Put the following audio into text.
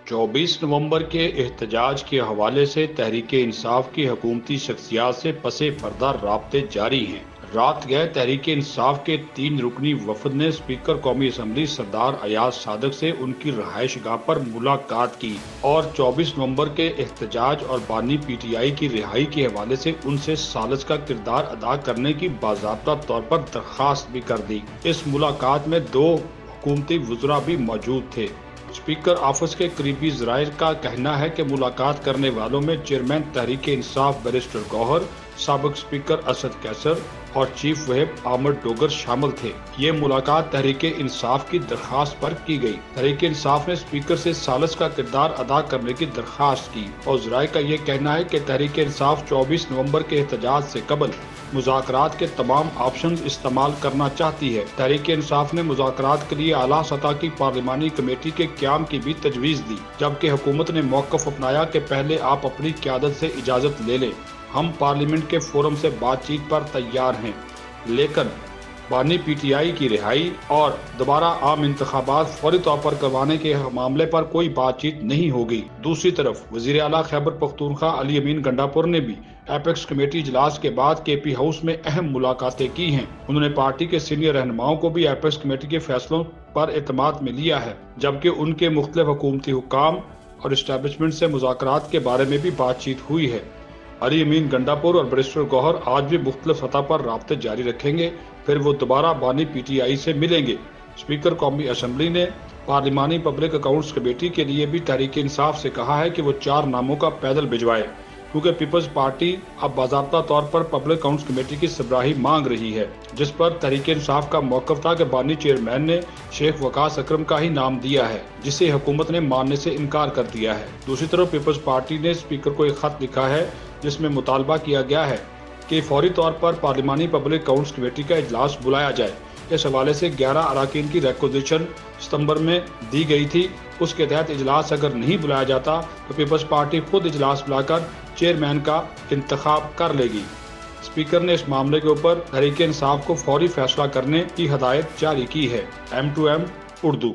24 नवंबर के एहतजाज के हवाले से तहरीक इंसाफ की हुकूमती शख्सियात से पसे पर्दा राब्ते जारी हैं। रात गए तहरीक इंसाफ के 3 रुकनी वफद ने स्पीकर कौमी असम्बली सरदार अयाज सादक से उनकी रहायश गाह पर मुलाकात की और 24 नवंबर के एहतजाज और बानी PTI की रिहाई के हवाले से उनसे सालिस का किरदार अदा करने की बाज़ाब्ता तौर पर दरख्वास्त भी कर दी। इस मुलाकात में 2 हुकूमती वज़रा भी मौजूद थे। स्पीकर ऑफिस के करीबी ज़राइर का कहना है कि मुलाकात करने वालों में चेयरमैन तहरीक इंसाफ बैरिस्टर गौहर, साबिक स्पीकर असद कैसर और चीफ व्हिप आमद डोगर शामिल थे। ये मुलाकात तहरीक इंसाफ की दरख्वास्त पर की गई। तहरीक इंसाफ ने स्पीकर से सालिस का किरदार अदा करने की दरख्वास्त की और ज़राइर का ये कहना है कि तहरीक इंसाफ 24 नवंबर के एहतजाज से कबल मुज़ाकरात के तमाम ऑप्शंस इस्तेमाल करना चाहती है। तहरीक इंसाफ ने मुज़ाकरात के लिए आला सतह की पार्लिमानी कमेटी के क़याम की भी तजवीज़ दी, जबकि हुकूमत ने मौक़िफ़ अपनाया कि पहले आप अपनी क़यादत से इजाज़त ले लें। हम पार्लियामेंट के फोरम से बातचीत पर तैयार हैं, लेकिन बानी PTI की रिहाई और दोबारा आम इंतखाबात फौरी तौर पर करवाने के मामले पर कोई बातचीत नहीं होगी। दूसरी तरफ वज़ीर आला खैबर पख्तूनख्वा अली अमीन गंडापुर ने भी एपेक्स कमेटी इजलास के बाद KP हाउस में अहम मुलाकातें की हैं। उन्होंने पार्टी के सीनियर रहनुमाओं को भी एपेक्स कमेटी के फैसलों पर एतमाद में लिया है, जबकि उनके मुख्तलिफ हुकूमती हुक्काम और इस्टेब्लिशमेंट से मुज़ाकरात के बारे में भी बातचीत हुई है। अली अमीन गंडापुर और बैरिस्टर गौहर आज भी मुख्तलिफ सतह पर राब्ते जारी रखेंगे, फिर वो दोबारा बानी PTI से मिलेंगे। स्पीकर कौमी असम्बली ने पार्लिमानी पब्लिक अकाउंट्स कमेटी के लिए भी तहरीक इंसाफ से कहा है कि वो 4 नामों का पैदल भिजवाए, क्योंकि पीपल्स पार्टी अब बाज़ाब्ता तौर पर पब्लिक अकाउंट्स कमेटी की सरबराही मांग रही है, जिस पर तहरीक इंसाफ का मौक़िफ़ था कि बानी चेयरमैन ने शेख वकास अकरम का ही नाम दिया है, जिसे हुकूमत ने मानने से इनकार कर दिया है। दूसरी तरफ पीपल्स पार्टी ने स्पीकर को एक खत लिखा है जिसमें मुतालबा किया गया है कि फौरी तौर पर पार्लिमानी पब्लिक अकाउंट्स कमेटी का इजलास बुलाया जाए। इस हवाले से 11 अरकान की रिक्वेजिशन सितंबर में दी गई थी। उसके तहत इजलास अगर नहीं बुलाया जाता तो पीपल्स पार्टी खुद इजलास बुलाकर चेयरमैन का इंतखाब कर लेगी। स्पीकर ने इस मामले के ऊपर तहरीक इंसाफ को फौरी फैसला करने की हदायत जारी की है। M2M उर्दू।